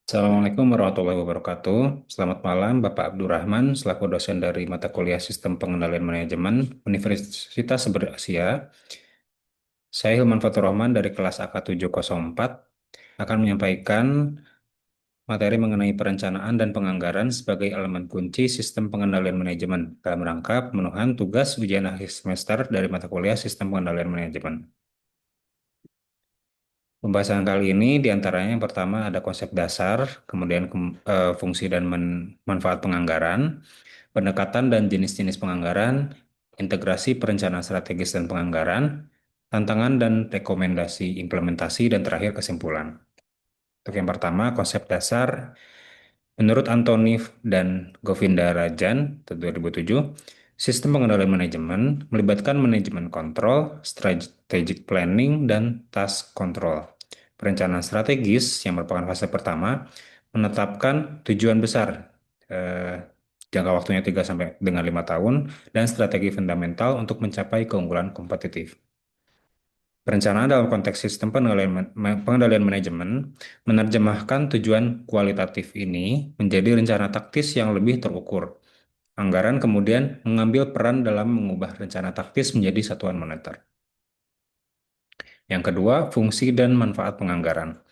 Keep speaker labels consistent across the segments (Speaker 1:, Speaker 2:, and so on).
Speaker 1: Assalamualaikum warahmatullahi wabarakatuh. Selamat malam, Bapak Abdurrahman, selaku dosen dari mata kuliah Sistem Pengendalian Manajemen Universitas Berasia. Saya Hilman Fatur Rahman dari kelas AK 704 akan menyampaikan materi mengenai perencanaan dan penganggaran sebagai elemen kunci Sistem Pengendalian Manajemen dalam rangka pemenuhan tugas ujian akhir semester dari mata kuliah Sistem Pengendalian Manajemen. Pembahasan kali ini diantaranya yang pertama ada konsep dasar, kemudian fungsi dan manfaat penganggaran, pendekatan dan jenis-jenis penganggaran, integrasi perencanaan strategis dan penganggaran, tantangan dan rekomendasi implementasi, dan terakhir kesimpulan. Untuk yang pertama, konsep dasar. Menurut Antoni dan Govinda Rajan, tahun 2007, sistem pengendalian manajemen melibatkan manajemen kontrol, strategic planning, dan task control. Perencanaan strategis yang merupakan fase pertama menetapkan tujuan besar, jangka waktunya 3 sampai dengan 5 tahun, dan strategi fundamental untuk mencapai keunggulan kompetitif. Perencanaan dalam konteks sistem pengendalian manajemen menerjemahkan tujuan kualitatif ini menjadi rencana taktis yang lebih terukur. Anggaran kemudian mengambil peran dalam mengubah rencana taktis menjadi satuan moneter. Yang kedua, fungsi dan manfaat penganggaran.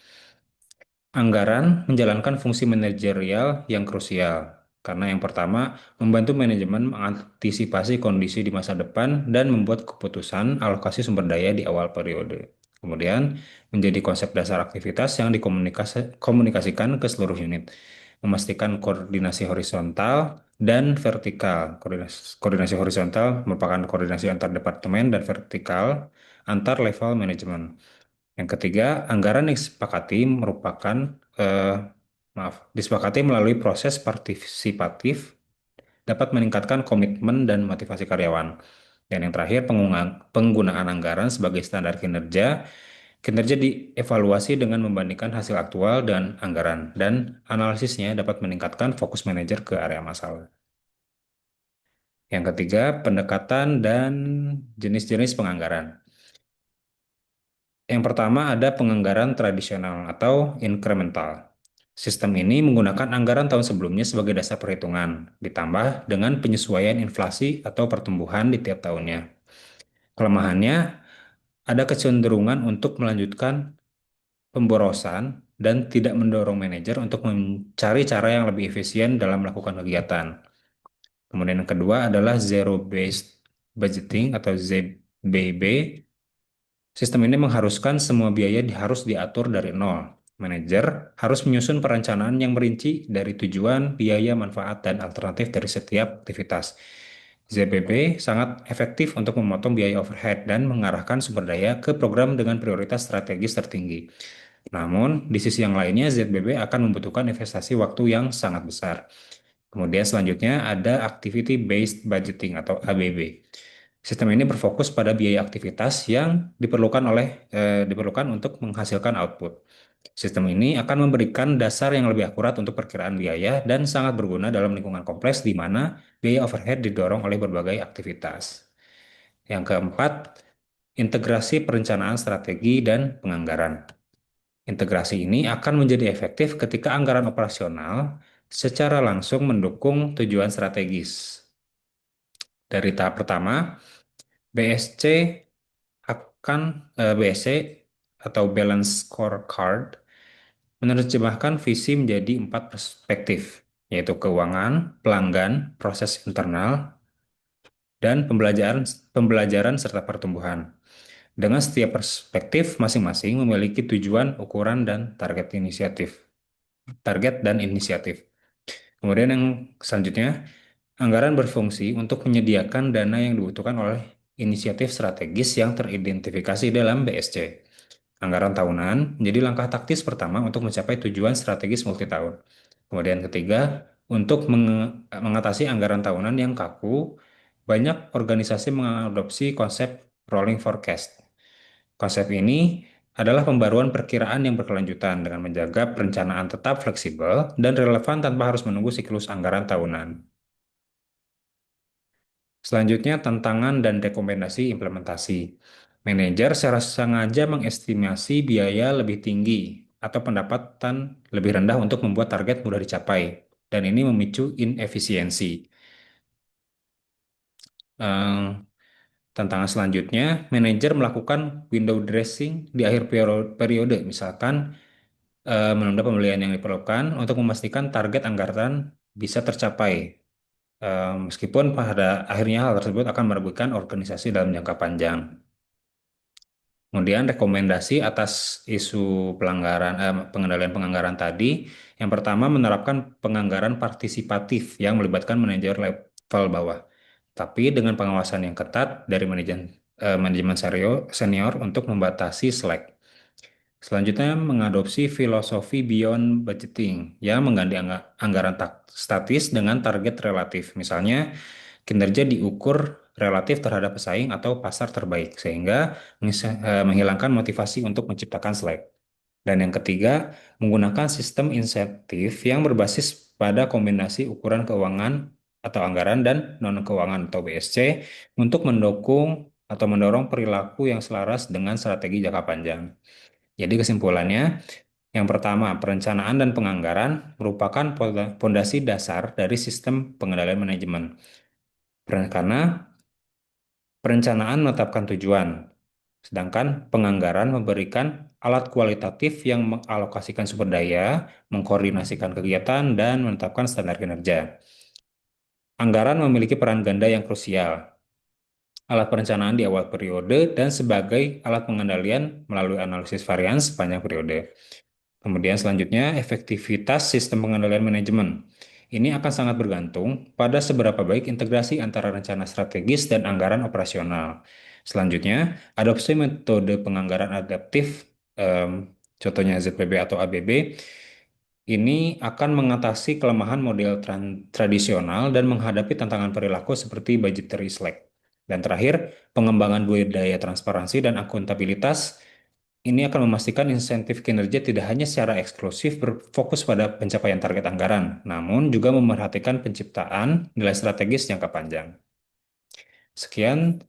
Speaker 1: Anggaran menjalankan fungsi manajerial yang krusial, karena yang pertama, membantu manajemen mengantisipasi kondisi di masa depan dan membuat keputusan alokasi sumber daya di awal periode. Kemudian, menjadi konsep dasar aktivitas yang dikomunikasikan ke seluruh unit, memastikan koordinasi horizontal dan vertikal. Koordinasi horizontal merupakan koordinasi antar departemen dan vertikal antar level manajemen. Yang ketiga, anggaran yang disepakati disepakati melalui proses partisipatif dapat meningkatkan komitmen dan motivasi karyawan. Dan yang terakhir, penggunaan anggaran sebagai standar kinerja. Kinerja dievaluasi dengan membandingkan hasil aktual dan anggaran, dan analisisnya dapat meningkatkan fokus manajer ke area masalah. Yang ketiga, pendekatan dan jenis-jenis penganggaran. Yang pertama ada penganggaran tradisional atau incremental. Sistem ini menggunakan anggaran tahun sebelumnya sebagai dasar perhitungan, ditambah dengan penyesuaian inflasi atau pertumbuhan di tiap tahunnya. Kelemahannya, ada kecenderungan untuk melanjutkan pemborosan dan tidak mendorong manajer untuk mencari cara yang lebih efisien dalam melakukan kegiatan. Kemudian yang kedua adalah Zero Based Budgeting atau ZBB. Sistem ini mengharuskan semua biaya harus diatur dari nol. Manajer harus menyusun perencanaan yang merinci dari tujuan, biaya, manfaat, dan alternatif dari setiap aktivitas. ZBB sangat efektif untuk memotong biaya overhead dan mengarahkan sumber daya ke program dengan prioritas strategis tertinggi. Namun, di sisi yang lainnya, ZBB akan membutuhkan investasi waktu yang sangat besar. Kemudian selanjutnya ada Activity Based Budgeting atau ABB. Sistem ini berfokus pada biaya aktivitas yang diperlukan untuk menghasilkan output. Sistem ini akan memberikan dasar yang lebih akurat untuk perkiraan biaya dan sangat berguna dalam lingkungan kompleks di mana biaya overhead didorong oleh berbagai aktivitas. Yang keempat, integrasi perencanaan strategi dan penganggaran. Integrasi ini akan menjadi efektif ketika anggaran operasional secara langsung mendukung tujuan strategis. Dari tahap pertama, BSC BSC atau Balance Scorecard menerjemahkan visi menjadi 4 perspektif, yaitu keuangan, pelanggan, proses internal, dan pembelajaran serta pertumbuhan. Dengan setiap perspektif masing-masing memiliki tujuan, ukuran, dan target dan inisiatif. Kemudian yang selanjutnya, anggaran berfungsi untuk menyediakan dana yang dibutuhkan oleh inisiatif strategis yang teridentifikasi dalam BSC. Anggaran tahunan menjadi langkah taktis pertama untuk mencapai tujuan strategis multitahun. Kemudian ketiga, untuk mengatasi anggaran tahunan yang kaku, banyak organisasi mengadopsi konsep rolling forecast. Konsep ini adalah pembaruan perkiraan yang berkelanjutan dengan menjaga perencanaan tetap fleksibel dan relevan tanpa harus menunggu siklus anggaran tahunan. Selanjutnya, tantangan dan rekomendasi implementasi. Manajer secara sengaja mengestimasi biaya lebih tinggi atau pendapatan lebih rendah untuk membuat target mudah dicapai. Dan ini memicu inefisiensi. Eh, Tantangan selanjutnya, manajer melakukan window dressing di akhir periode, misalkan menunda pembelian yang diperlukan untuk memastikan target anggaran bisa tercapai. Meskipun pada akhirnya hal tersebut akan merugikan organisasi dalam jangka panjang. Kemudian rekomendasi atas isu pengendalian penganggaran tadi, yang pertama menerapkan penganggaran partisipatif yang melibatkan manajer level bawah, tapi dengan pengawasan yang ketat dari manajemen senior untuk membatasi slack. Selanjutnya, mengadopsi filosofi beyond budgeting yang mengganti anggaran statis dengan target relatif. Misalnya, kinerja diukur relatif terhadap pesaing atau pasar terbaik, sehingga menghilangkan motivasi untuk menciptakan slack. Dan yang ketiga, menggunakan sistem insentif yang berbasis pada kombinasi ukuran keuangan atau anggaran dan non-keuangan atau BSC untuk mendukung atau mendorong perilaku yang selaras dengan strategi jangka panjang. Jadi kesimpulannya, yang pertama, perencanaan dan penganggaran merupakan pondasi dasar dari sistem pengendalian manajemen. Karena perencanaan menetapkan tujuan, sedangkan penganggaran memberikan alat kualitatif yang mengalokasikan sumber daya, mengkoordinasikan kegiatan, dan menetapkan standar kinerja. Anggaran memiliki peran ganda yang krusial, alat perencanaan di awal periode, dan sebagai alat pengendalian melalui analisis varians sepanjang periode. Kemudian selanjutnya, efektivitas sistem pengendalian manajemen. Ini akan sangat bergantung pada seberapa baik integrasi antara rencana strategis dan anggaran operasional. Selanjutnya, adopsi metode penganggaran adaptif, contohnya ZPB atau ABB, ini akan mengatasi kelemahan model tradisional dan menghadapi tantangan perilaku seperti budgetary slack. Dan terakhir, pengembangan budaya transparansi dan akuntabilitas ini akan memastikan insentif kinerja tidak hanya secara eksklusif berfokus pada pencapaian target anggaran, namun juga memerhatikan penciptaan nilai strategis jangka panjang. Sekian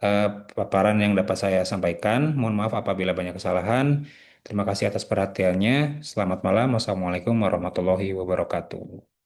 Speaker 1: eh, paparan yang dapat saya sampaikan. Mohon maaf apabila banyak kesalahan. Terima kasih atas perhatiannya. Selamat malam. Wassalamualaikum warahmatullahi wabarakatuh.